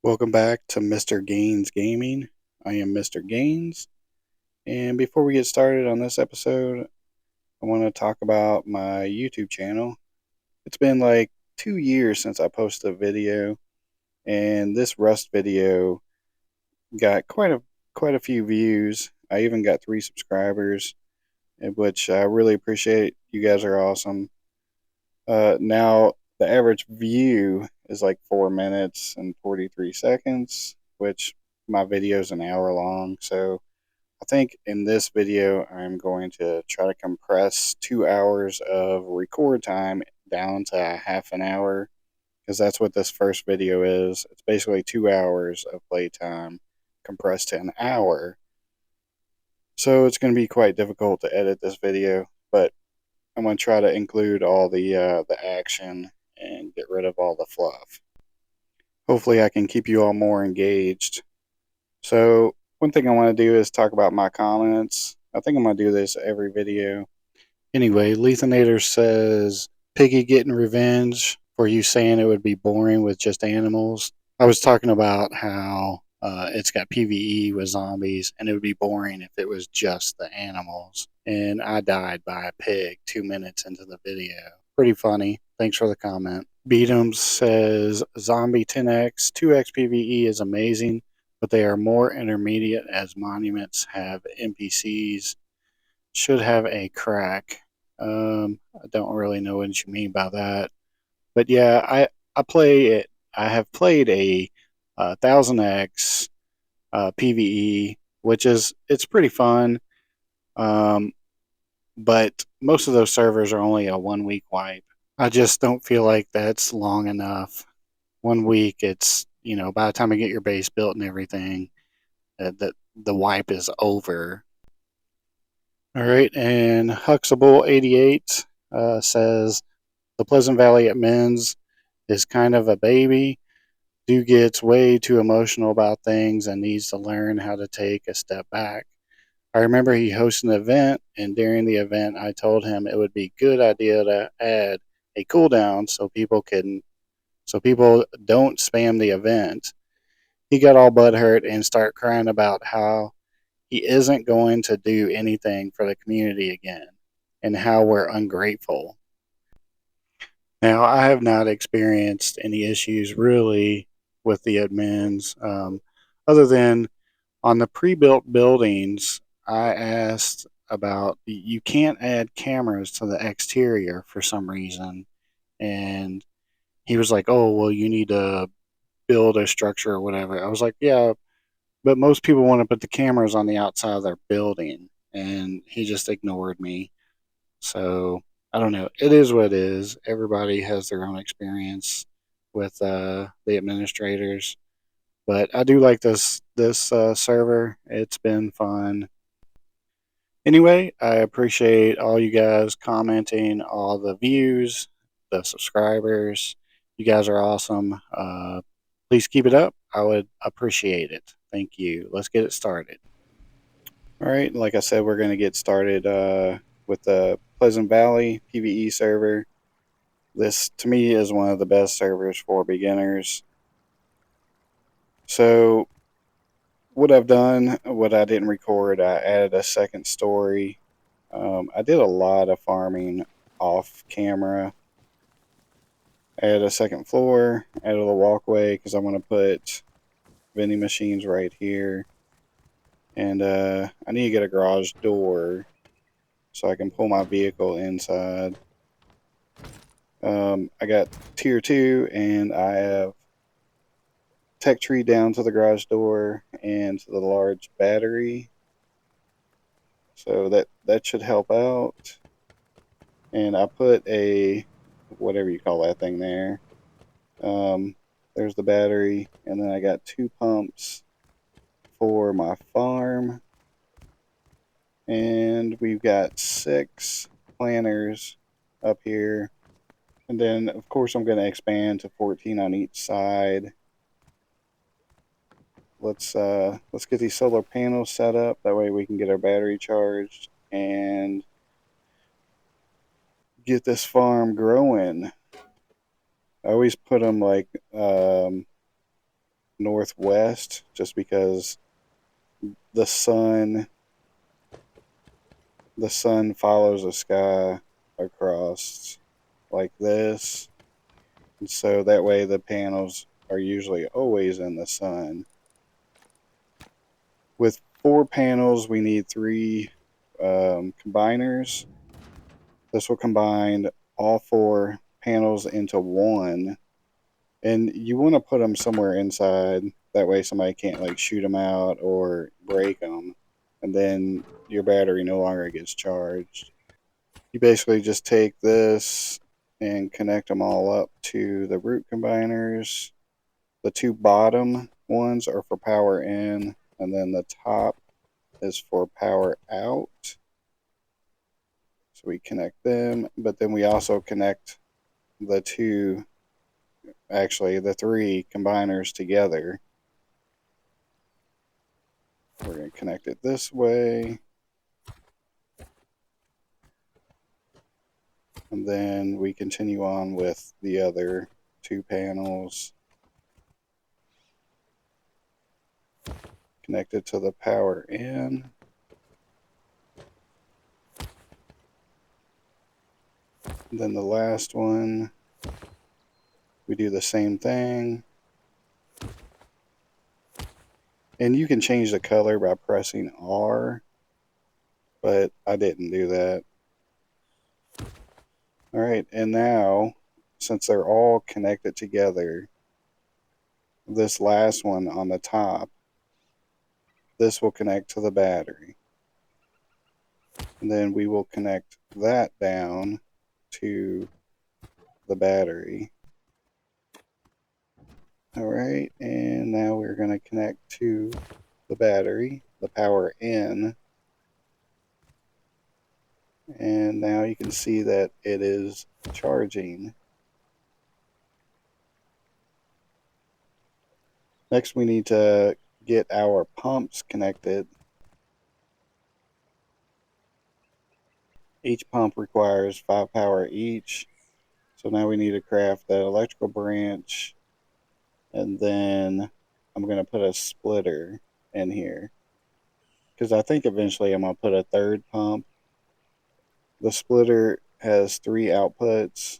Welcome back to Mr. Gaines Gaming. I am Mr. Gaines, and before we get started on this episode, I want to talk about my YouTube channel. It's been like 2 years since I posted a video, and this Rust video got quite a few views. I even got 3 subscribers, which I really appreciate. You guys are awesome. Now the average view is like 4 minutes and 43 seconds, which my video is an hour long. So I think in this video, I'm going to try to compress 2 hours of record time down to half an hour, because that's what this first video is. It's basically 2 hours of playtime compressed to an hour. So it's going to be quite difficult to edit this video, but I'm going to try to include all the action and get rid of all the fluff. Hopefully I can keep you all more engaged. So one thing I want to do is talk about my comments. I think I'm going to do this every video. Anyway, Lethanator says, Piggy getting revenge for you saying it would be boring with just animals. I was talking about how it's got PvE with zombies, and it would be boring if it was just the animals. And I died by a pig 2 minutes into the video. Pretty funny. Thanks for the comment. Beat'em says, Zombie 10x, 2x PvE is amazing, but they are more intermediate as monuments have NPCs. Should have a crack. I don't really know what you mean by that. But yeah, I play it. I have played a 1000x PVE, which it's pretty fun. But most of those servers are only a 1 week wipe. I just don't feel like that's long enough. 1 week, it's by the time you get your base built and everything, the wipe is over. All right, and Huxable88 says the Pleasant Valley at Men's is kind of a baby. Dude gets way too emotional about things and needs to learn how to take a step back. I remember he hosted an event, and during the event, I told him it would be a good idea to add a cooldown so people don't spam the event. He got all butthurt and started crying about how he isn't going to do anything for the community again and how we're ungrateful. Now, I have not experienced any issues really with the admins, other than on the pre-built buildings. I asked about, you can't add cameras to the exterior for some reason, and he was like, "Oh, well, you need to build a structure or whatever." I was like, "Yeah, but most people want to put the cameras on the outside of their building," and he just ignored me. So I don't know. It is what it is. Everybody has their own experience with the administrators, but I do like this server. It's been fun. Anyway, I appreciate all you guys commenting, all the views, the subscribers. You guys are awesome. Please keep it up. I would appreciate it. Thank you. Let's get it started. All right, like I said, we're going to get started with the Pleasant Valley PVE server. This, to me, is one of the best servers for beginners. So, what I've done, what I didn't record, I added a second story. I did a lot of farming off camera. Added a second floor, added a walkway because I want to put vending machines right here. And I need to get a garage door so I can pull my vehicle inside. I got tier 2, and I have tech tree down to the garage door and to the large battery. So that should help out. And I put a, whatever you call that thing there. There's the battery, and then I got 2 pumps for my farm. And we've got 6 planters up here. And then, of course, I'm going to expand to 14 on each side. Let's get these solar panels set up. That way we can get our battery charged and get this farm growing. I always put them like northwest, just because the sun follows the sky across like this, and so that way the panels are usually always in the sun. With 4 panels, we need 3 combiners. This will combine all 4 panels into one, and you want to put them somewhere inside. That way somebody can't like shoot them out or break them, and then your battery no longer gets charged. You basically just take this and connect them all up to the root combiners. The 2 bottom ones are for power in, and then the top is for power out. So we connect them, but then we also connect the 3 combiners together. We're going to connect it this way. And then we continue on with the other 2 panels. Connected to the power in. And then the last one, we do the same thing. And you can change the color by pressing R, but I didn't do that. All right, and now, since they're all connected together, this last one on the top, this will connect to the battery. And then we will connect that down to the battery. All right, and now we're going to connect to the battery, the power in. And now you can see that it is charging. Next, we need to get our pumps connected. Each pump requires 5 power each. So now we need to craft that electrical branch. And then I'm going to put a splitter in here, because I think eventually I'm going to put a 3rd pump. The splitter has 3 outputs.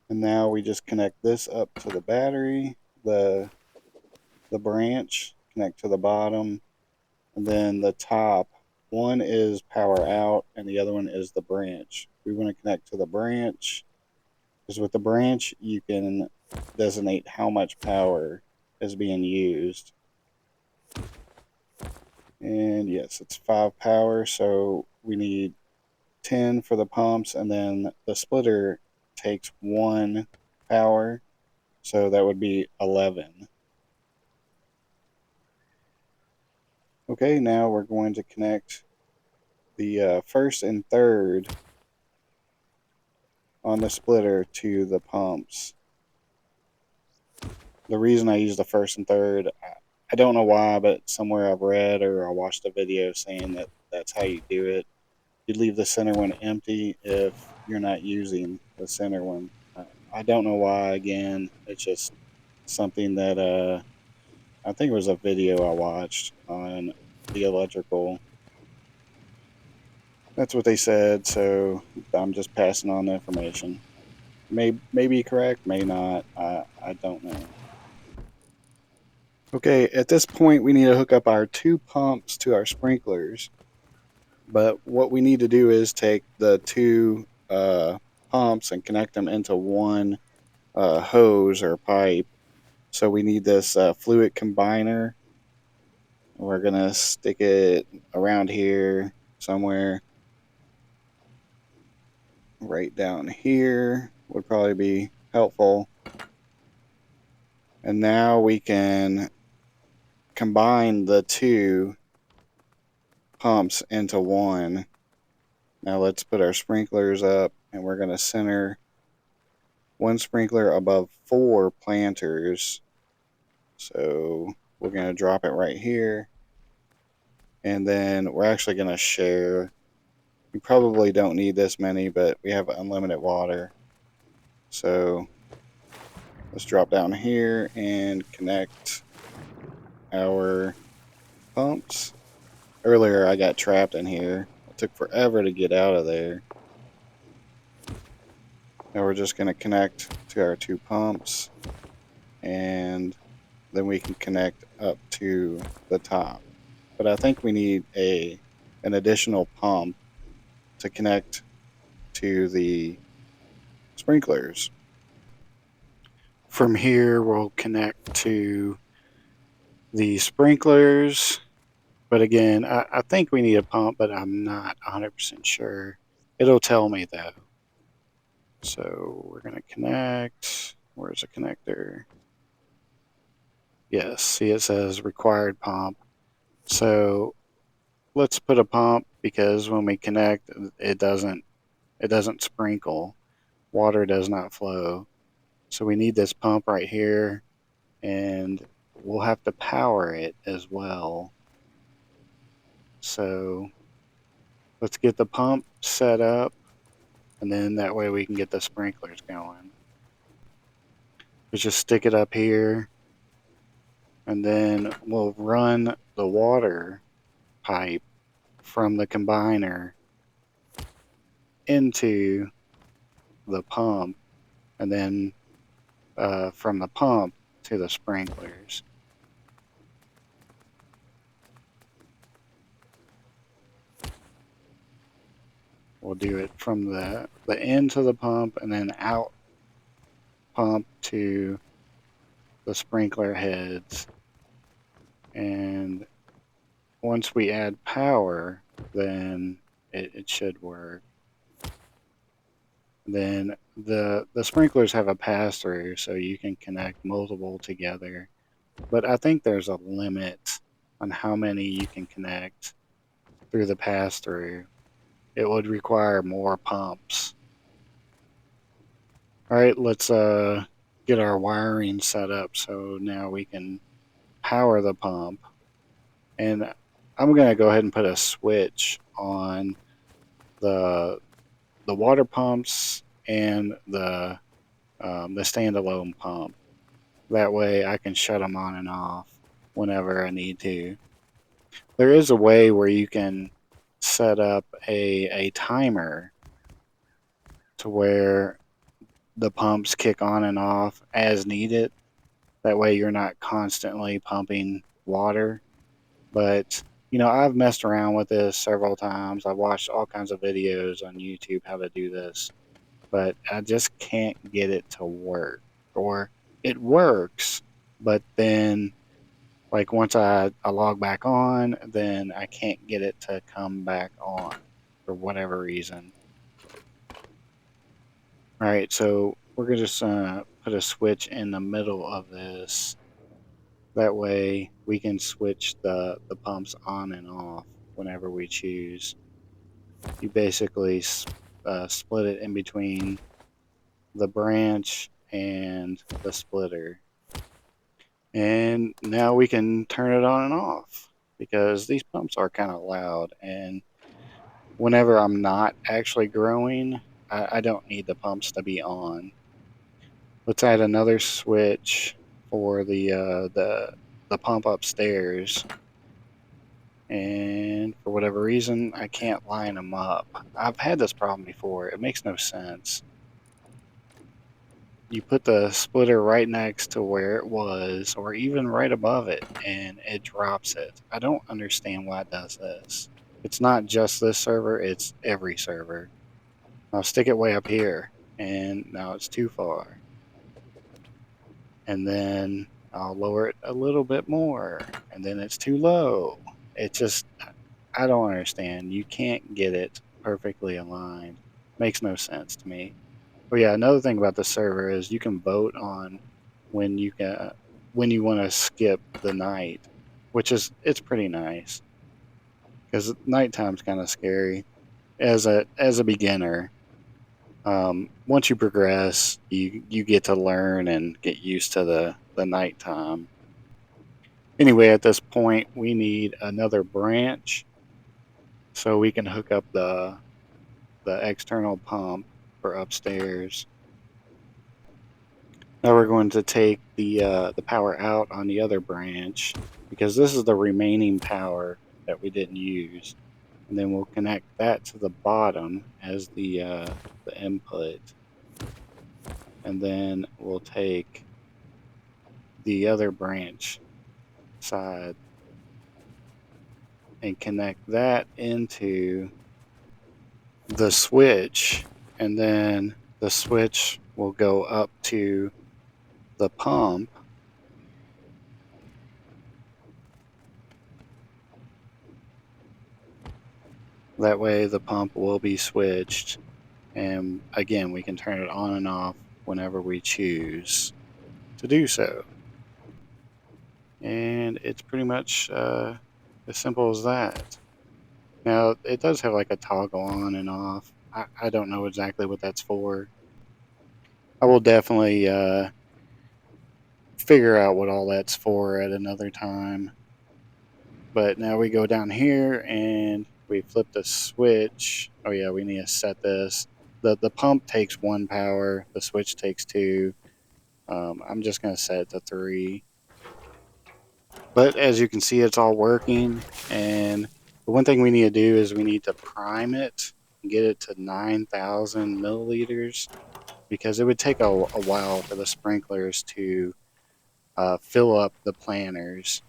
And now we just connect this up to the battery, the branch, connect to the bottom, and then the top. One is power out, and the other one is the branch. We want to connect to the branch, because with the branch, you can designate how much power is being used. And yes, it's 5 power, so we need 10 for the pumps, and then the splitter takes 1 power, so that would be 11. Okay, now we're going to connect the 1st and 3rd on the splitter to the pumps. The reason I use the 1st and 3rd, I don't know why, but somewhere I've read or I watched a video saying that that's how you do it. You leave the center one empty if you're not using the center one. I don't know why, again. It's just something that I think it was a video I watched on the electrical. That's what they said, so I'm just passing on the information. May be correct, may not. I don't know. Okay, at this point we need to hook up our 2 pumps to our sprinklers. But what we need to do is take the 2 pumps and connect them into one hose or pipe. So we need this fluid combiner. We're going to stick it around here somewhere. Right down here would probably be helpful. And now we can combine the 2 pumps into one. Now let's put our sprinklers up, and we're going to center 1 sprinkler above 4 planters. So we're going to drop it right here. And then we're actually going to share. We probably don't need this many, but we have unlimited water. So let's drop down here and connect our pumps. Earlier I got trapped in here. It took forever to get out of there. Now we're just going to connect to our 2 pumps, and then we can connect up to the top. But I think we need an additional pump to connect to the sprinklers. From here we'll connect to the sprinklers. But again, I think we need a pump, but I'm not 100% sure. It'll tell me though. So we're going to connect. Where's the connector? Yes, see it says required pump. So let's put a pump, because when we connect, it doesn't sprinkle. Water does not flow. So we need this pump right here, and we'll have to power it as well. So let's get the pump set up, and then that way we can get the sprinklers going. We just stick it up here, and then we'll run the water pipe from the combiner into the pump, and then from the pump to the sprinklers. We'll do it from the end to the pump, and then out pump to the sprinkler heads. And once we add power, then it should work. Then the sprinklers have a pass-through, so you can connect multiple together. But I think there's a limit on how many you can connect through the pass-through. It would require more pumps. All right, let's get our wiring set up so now we can power the pump. And I'm going to go ahead and put a switch on the water pumps and the standalone pump. That way I can shut them on and off whenever I need to. There is a way where you can set up a timer to where the pumps kick on and off as needed. That way you're not constantly pumping water. But, I've messed around with this several times. I've watched all kinds of videos on YouTube how to do this, but I just can't get it to work. Or it works, but then, like, once I log back on, then I can't get it to come back on for whatever reason. All right, so we're going to just put a switch in the middle of this. That way we can switch the pumps on and off whenever we choose. You basically split it in between the branch and the splitter. And now we can turn it on and off, because these pumps are kind of loud, and whenever I'm not actually growing, I don't need the pumps to be on. Let's add another switch for the pump upstairs. And for whatever reason, I can't line them up. I've had this problem before. It makes no sense. You put the splitter right next to where it was, or even right above it, and it drops it. I don't understand why it does this. It's not just this server, it's every server. I'll stick it way up here, and now it's too far. And then I'll lower it a little bit more, and then it's too low. It just, I don't understand. You can't get it perfectly aligned. Makes no sense to me. Oh yeah, another thing about the server is you can vote on when you want to skip the night, which is, it's pretty nice, because nighttime's kind of scary as a beginner. Once you progress, you get to learn and get used to the nighttime. Anyway, at this point we need another branch so we can hook up the external pump for upstairs. Now we're going to take the power out on the other branch because this is the remaining power that we didn't use, and then we'll connect that to the bottom as the input, and then we'll take the other branch side and connect that into the switch, and then the switch will go up to the pump. That way the pump will be switched, and again we can turn it on and off whenever we choose to do so. And it's pretty much as simple as that. Now it does have like a toggle on and off. I don't know exactly what that's for. I will definitely figure out what all that's for at another time. But now we go down here and we flip the switch. Oh yeah, we need to set this. The pump takes 1 power, the switch takes 2. I'm just going to set it to 3. But as you can see, it's all working. And the one thing we need to do is we need to prime it and get it to 9,000 milliliters, because it would take a while for the sprinklers to fill up the planters.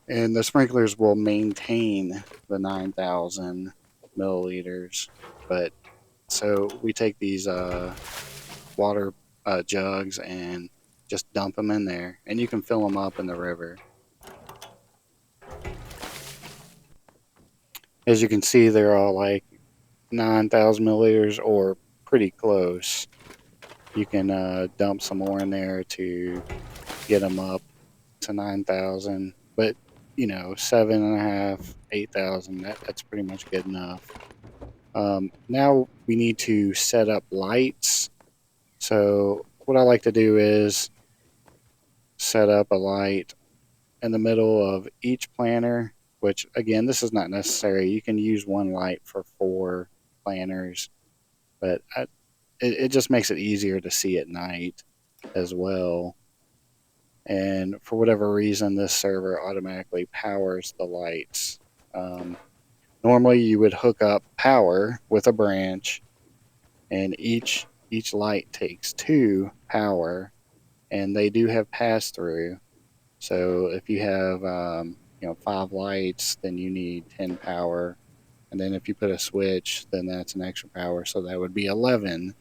And the sprinklers will maintain the 9,000 milliliters. But so we take these water jugs and just dump them in there, and you can fill them up in the river. As you can see, they're all like 9,000 milliliters or pretty close. You can dump some more in there to get them up to 9,000, but you know, 7.5, 8,000, that's pretty much good enough. Now we need to set up lights. So what I like to do is set up a light in the middle of each planter, which again, this is not necessary. You can use one light for 4 planters, but it just makes it easier to see at night as well. And for whatever reason, this server automatically powers the lights. Normally, you would hook up power with a branch, and each light takes 2 power, and they do have pass through. So if you have 5 lights, then you need 10 power, and then if you put a switch, then that's an extra power, so that would be 11.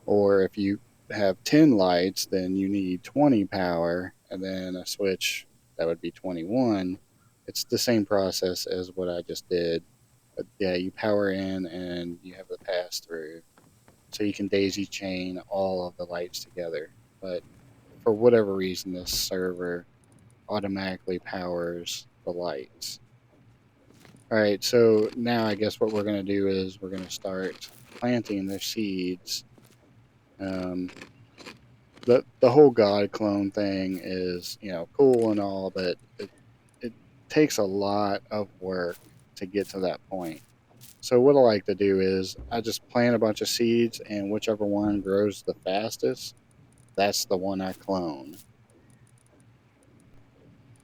Or if you have 10 lights, then you need 20 power, and then a switch, that would be 21. It's the same process as what I just did. But yeah, you power in and you have the pass through. So you can daisy chain all of the lights together. But for whatever reason, this server automatically powers the lights. All right, so now I guess what we're going to do is we're going to start planting their seeds. The whole god clone thing is cool and all, but it takes a lot of work to get to that point. So what I like to do is I just plant a bunch of seeds, and whichever one grows the fastest, that's the one I clone.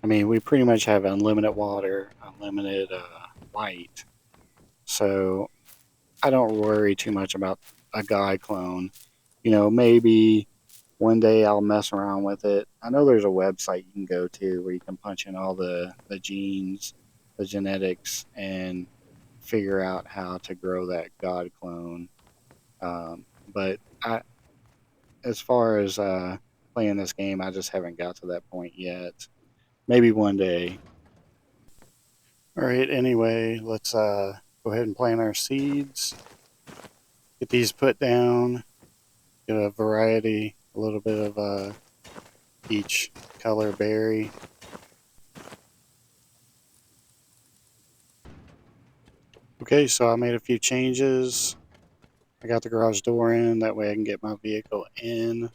I mean, we pretty much have unlimited water, unlimited light, so I don't worry too much about a god clone. Maybe one day I'll mess around with it. I know there's a website you can go to where you can punch in all the genes, the genetics, and figure out how to grow that god clone. But as far as playing this game, I just haven't got to that point yet. Maybe one day. All right. Anyway, let's go ahead and plant our seeds. Get these put down. Get a variety, a little bit of each color berry. Okay, so I made a few changes. I got the garage door in, that way I can get my vehicle in.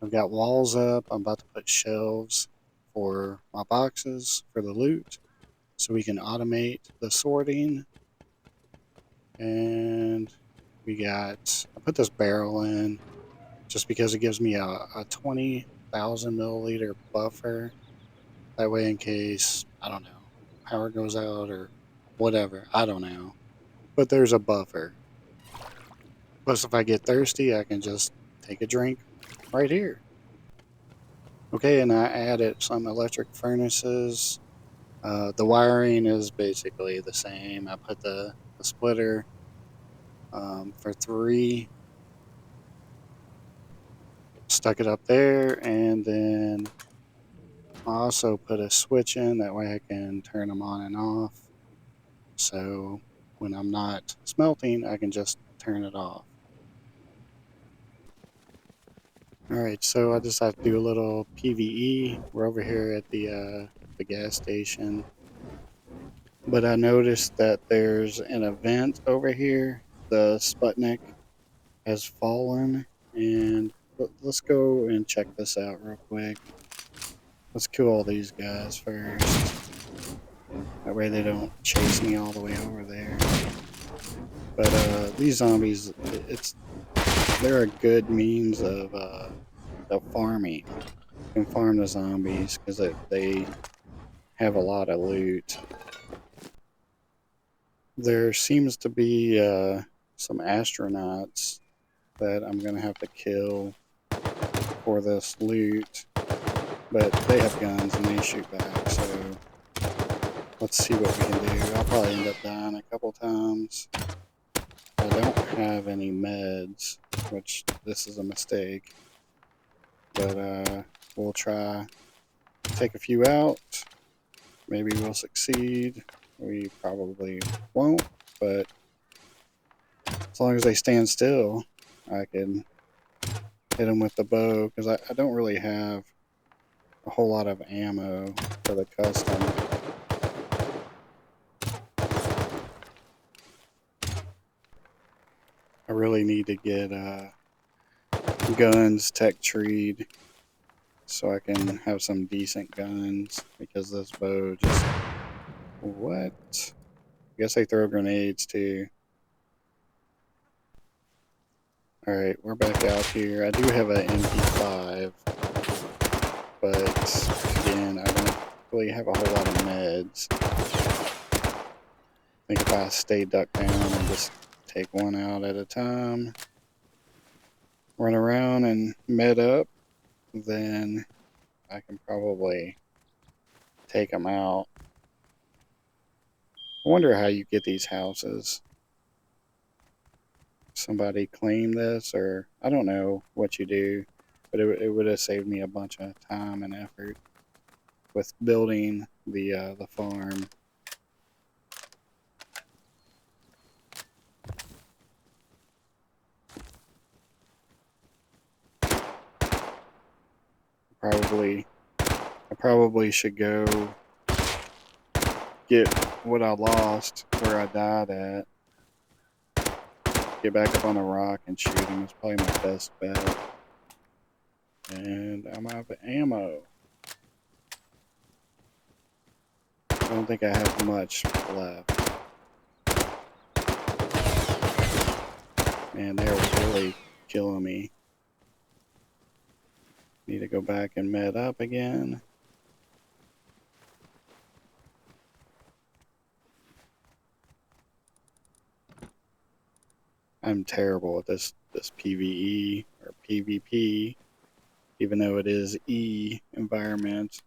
I've got walls up. I'm about to put shelves for my boxes for the loot, so we can automate the sorting. And I put this barrel in just because it gives me a 20,000 milliliter buffer. That way, in case, I don't know, power goes out or whatever, I don't know. But there's a buffer. Plus, if I get thirsty, I can just take a drink right here. Okay, and I added some electric furnaces. The wiring is basically the same. I put the splitter for 3, stuck it up there, and then I also put a switch in. That way I can turn them on and off. So when I'm not smelting, I can just turn it off. Alright, so I just have to do a little PVE. We're over here at the gas station. But I noticed that there's an event over here. The Sputnik has fallen. And let's go and check this out real quick. Let's kill all these guys first. That way they don't chase me all the way over there. But these zombies, they're a good means of farming. You can farm the zombies because they have a lot of loot. There seems to be some astronauts that I'm gonna have to kill for this loot, but they have guns and they shoot back. So let's see what we can do. I'll probably end up dying a couple times. I don't have any meds, which this is a mistake. But we'll try to take a few out. Maybe we'll succeed. We probably won't, but as long as they stand still, I can hit them with the bow, because I don't really have a whole lot of ammo for the custom. I really need to get guns tech treed so I can have some decent guns, because this bow just... What? I guess they throw grenades too. Alright, we're back out here. I do have an MP5, but again, I don't really have a whole lot of meds. I think if I stay ducked down and just take one out at a time, run around and med up, then I can probably take them out. I wonder how you get these houses. Somebody claim this, or I don't know what you do, but it would have saved me a bunch of time and effort with building the farm. I probably should go get what I lost where I died at. Get back up on the rock and shoot him is probably my best bet. And I'm out of ammo. I don't think I have much left. Man, they're really killing me. Need to go back and med up again. I'm terrible at this PvE or PvP, even though it is E environment.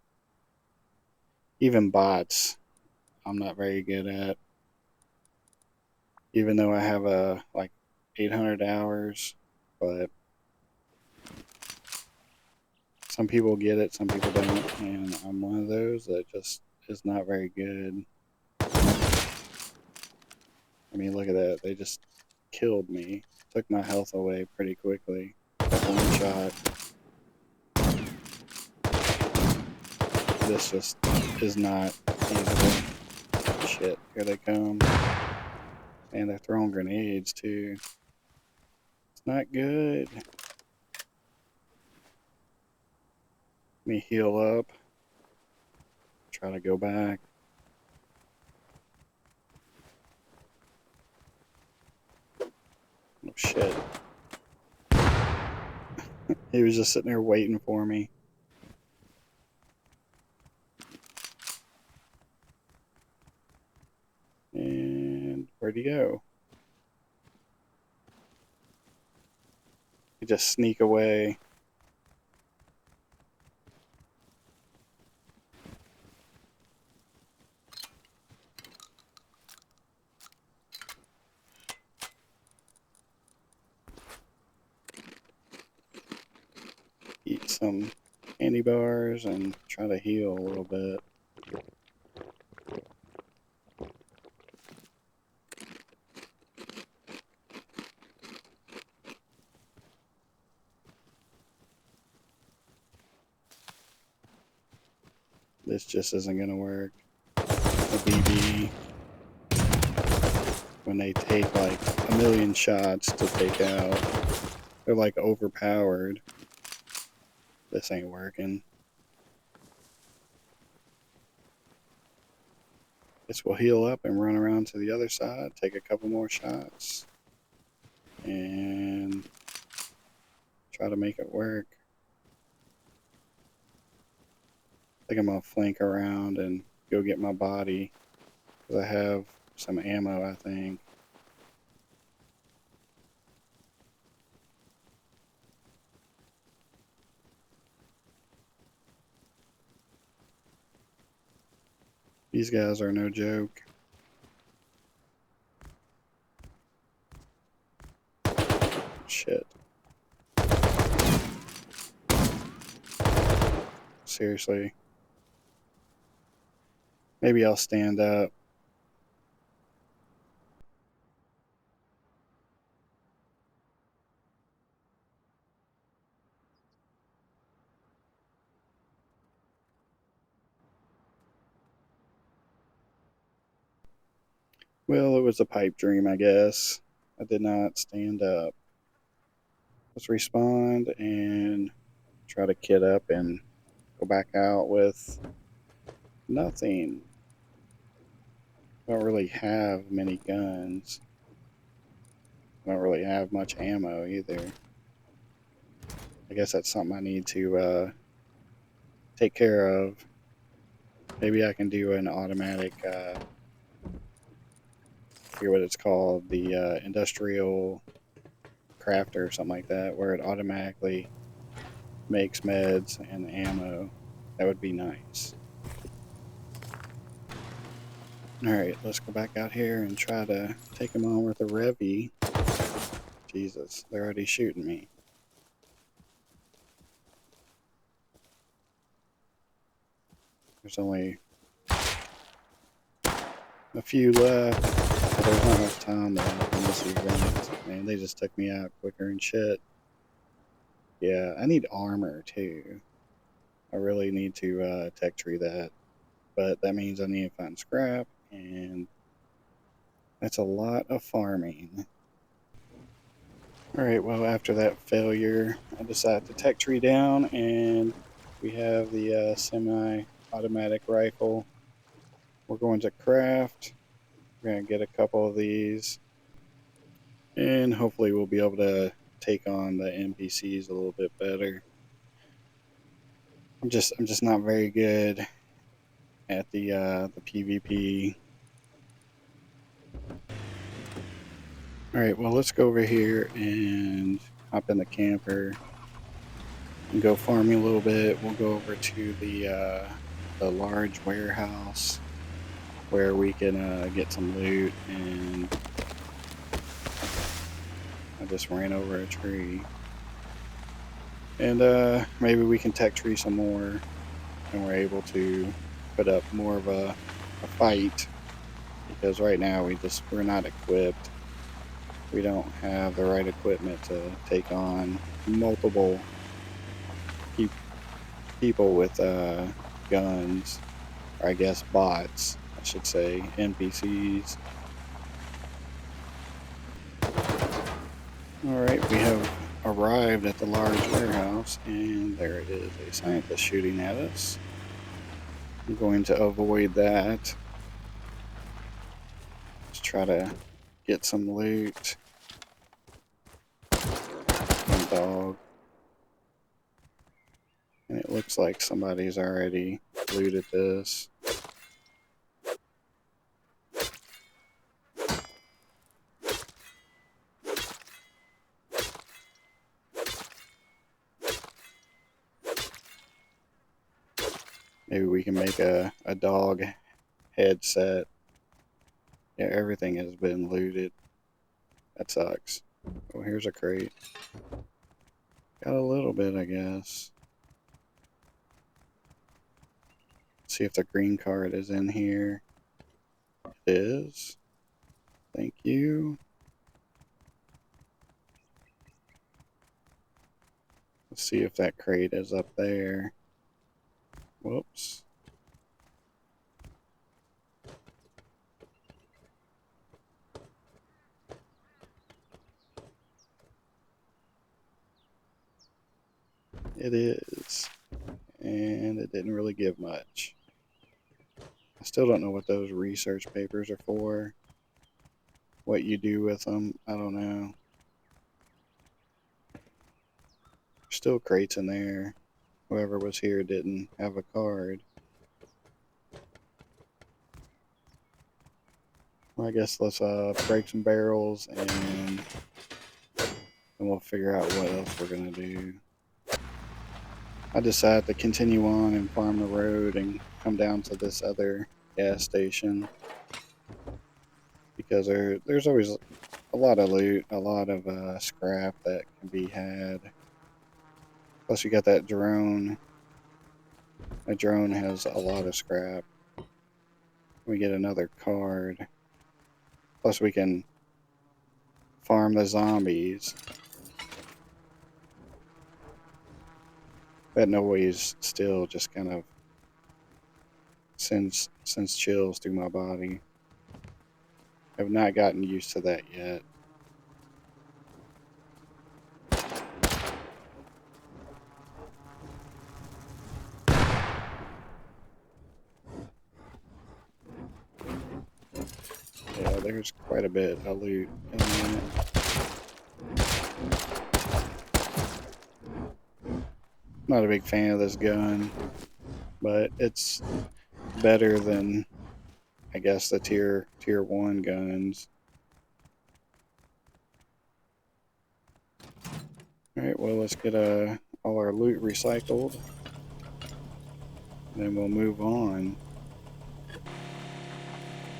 Even bots, I'm not very good at. Even though I have like 800 hours, but some people get it, some people don't, and I'm one of those that just is not very good. I mean, look at that. They just killed me. Took my health away pretty quickly. One shot. This just is not feasible. Shit, here they come. And they're throwing grenades too. It's not good. Let me heal up. Try to go back. Oh shit. He was just sitting there waiting for me. And where'd he go? He just sneak away. Eat some candy bars and try to heal a little bit. This just isn't going to work. The BB, when they take like a million shots to take out, they're like overpowered. This ain't working. Guess we'll heal up and run around to the other side, take a couple more shots, and try to make it work. I think I'm gonna flank around and go get my body, because I have some ammo, I think. These guys are no joke. Shit. Seriously. Maybe I'll stand up. Well, it was a pipe dream, I guess. I did not stand up. Let's respawn and try to kit up and go back out with nothing. I don't really have many guns. I don't really have much ammo either. I guess that's something I need to take care of. Maybe I can do an automatic, I forget what it's called, the industrial crafter or something like that, where it automatically makes meds and ammo. That would be nice. Alright, let's go back out here and try to take them on with a Revy. Jesus, they're already shooting me. There's only a few left. But there's not enough time left in this event. Man, they just took me out quicker and shit. Yeah, I need armor too. I really need to tech tree that. But that means I need to find scrap, and that's a lot of farming. Alright, well, after that failure, I decided to tech tree down, and we have the semi-automatic rifle. We're going to craft. We're going to get a couple of these, and hopefully we'll be able to take on the NPCs a little bit better. I'm just not very good at the PvP. Alright, well, let's go over here and hop in the camper and go farming a little bit. We'll go over to the large warehouse where we can get some loot, and I just ran over a tree. And maybe we can tech tree some more, and we're able to put up more of a fight, because right now we're not equipped. We don't have the right equipment to take on multiple people with guns, or I guess bots, I should say, NPCs. Alright, we have arrived at the large warehouse, and there it is, a scientist shooting at us. I'm going to avoid that. Let's try to get some loot. Dog. Looks like somebody's already looted this. Maybe we can make a dog headset. Yeah, everything has been looted. That sucks. Oh, here's a crate. Got a little bit, I guess. See if the green card is in here. It is. Thank you. Let's see if that crate is up there. Whoops. It is. And it didn't really give much. I still don't know what those research papers are for. What you do with them, I don't know. Still crates in there. Whoever was here didn't have a card. Well, I guess let's break some barrels and then we'll figure out what else we're gonna do. I decided to continue on and farm the road and come down to this other gas station because there's always a lot of loot, a lot of scrap that can be had. Plus you got that drone. A drone has a lot of scrap. We get another card. Plus we can farm the zombies. That noise still just kind of sends chills through my body. I've not gotten used to that yet. Yeah, there's quite a bit of loot in there. Not a big fan of this gun, but it's better than, I guess, the tier 1 guns. Alright, well, let's get all our loot recycled. Then we'll move on.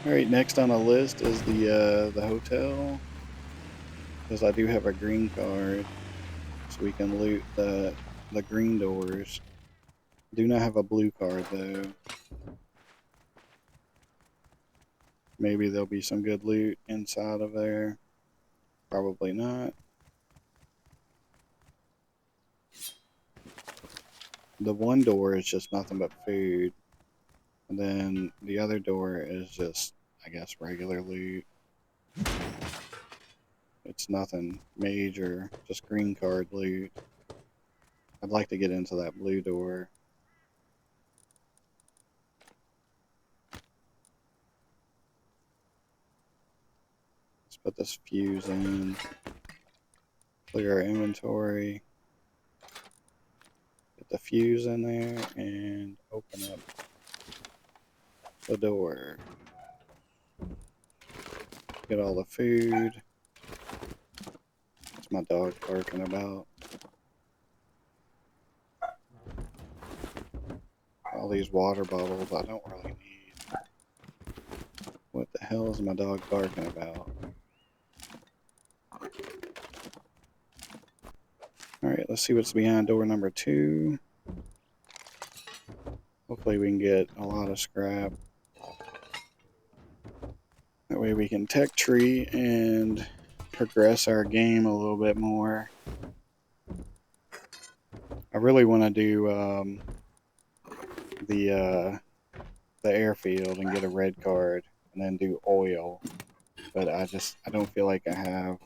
Alright, next on the list is the hotel. Because I do have a green card. So we can loot the green doors. Do not have a blue card though. Maybe there'll be some good loot inside of there. Probably not. The one door is just nothing but food. And then the other door is just, I guess, regular loot. It's nothing major, just green card loot. I'd like to get into that blue door. Let's put this fuse in. Clear our inventory. Get the fuse in there and open up the door. Get all the food. What's my dog barking about? All these water bottles I don't really need. What the hell is my dog barking about? Alright, let's see what's behind door number 2. Hopefully we can get a lot of scrap. That way we can tech tree and progress our game a little bit more. I really want to do the airfield and get a red card and then do oil, but I don't feel like I have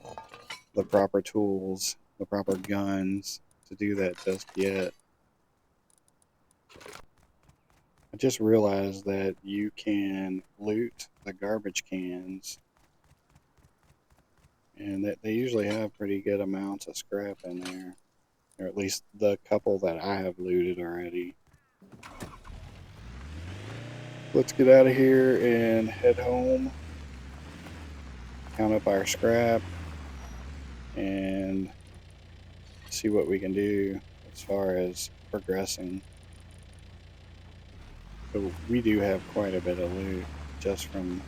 the proper tools, the proper guns to do that just yet. I just realized that you can loot the garbage cans and that they usually have pretty good amounts of scrap in there. or at least the couple that I have looted already. Let's get out of here and head home, count up our scrap, and see what we can do as far as progressing. So we do have quite a bit of loot just from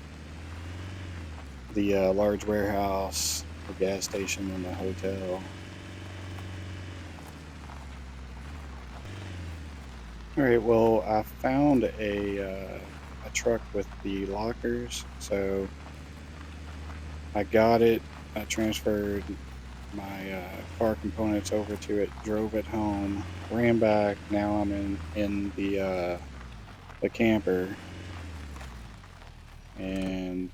the large warehouse, the gas station, and the hotel. All right, well, I found a truck with the lockers, so I got it. I transferred my car components over to it, drove it home, ran back. Now I'm in the camper, and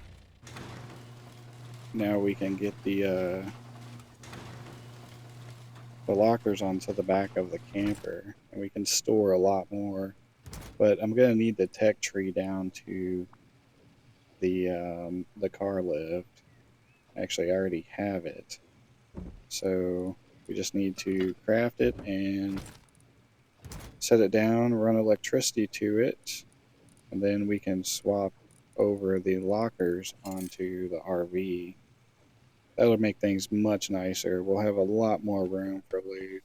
now we can get the lockers onto the back of the camper, and we can store a lot more. But I'm gonna need the tech tree down to the car lift. Actually, I already have it, so we just need to craft it and set it down, run electricity to it, and then we can swap over the lockers onto the RV. That'll make things much nicer. We'll have a lot more room for loot.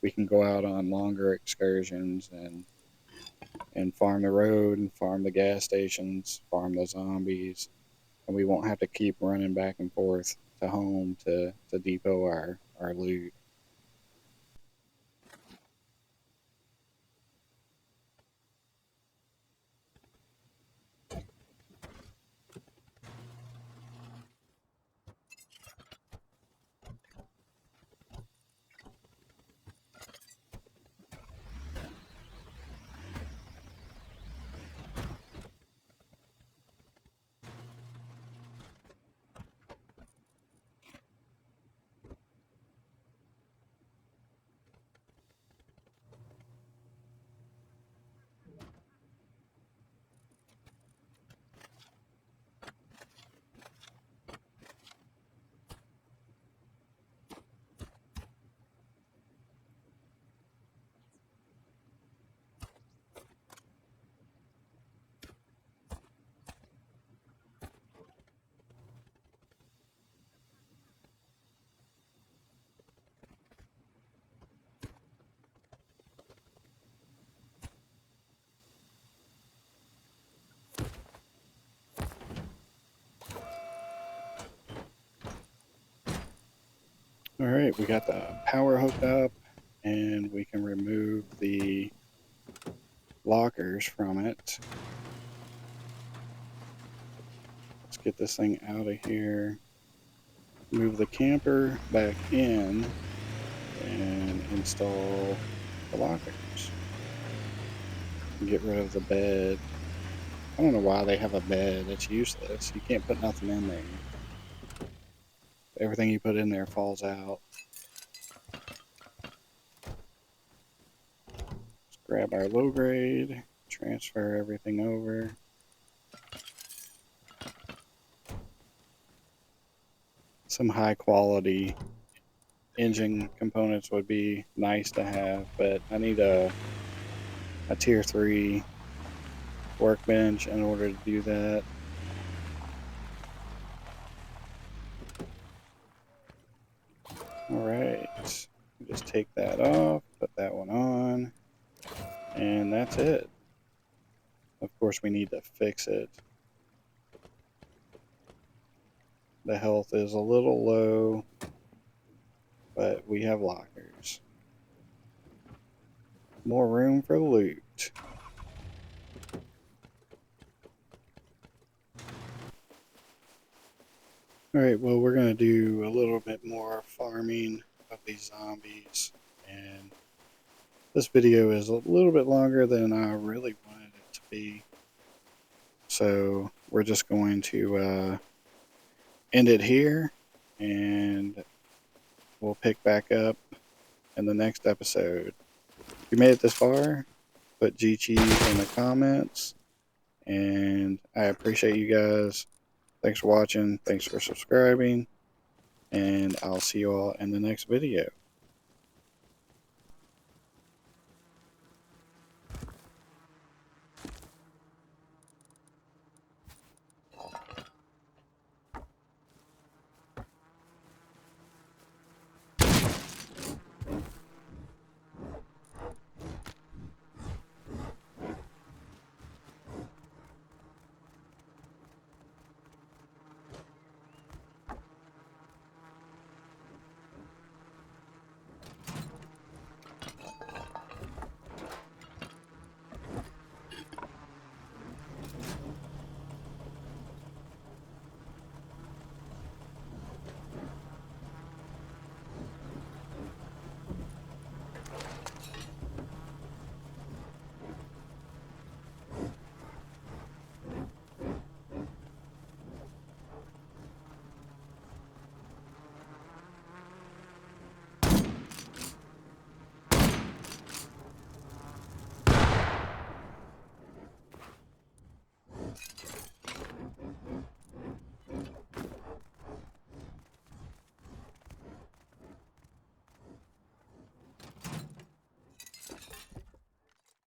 We can go out on longer excursions and farm the road and farm the gas stations, farm the zombies, and we won't have to keep running back and forth to home to depot our loot. All right, we got the power hooked up, and we can remove the lockers from it. Let's get this thing out of here. Move the camper back in and install the lockers. Get rid of the bed. I don't know why they have a bed. It's useless. You can't put nothing in there. Everything you put in there falls out. Let's grab our low grade, transfer everything over. Some high quality engine components would be nice to have, but I need a tier 3 workbench in order to do that. Alright, just take that off, put that one on, and that's it. Of course, we need to fix it. The health is a little low, but we have lockers. More room for loot. Alright, well, we're going to do a little bit more farming of these zombies, and this video is a little bit longer than I really wanted it to be. So we're just going to end it here, and we'll pick back up in the next episode. If you made it this far, put G Cheese in the comments, and I appreciate you guys. Thanks for watching, thanks for subscribing, and I'll see you all in the next video.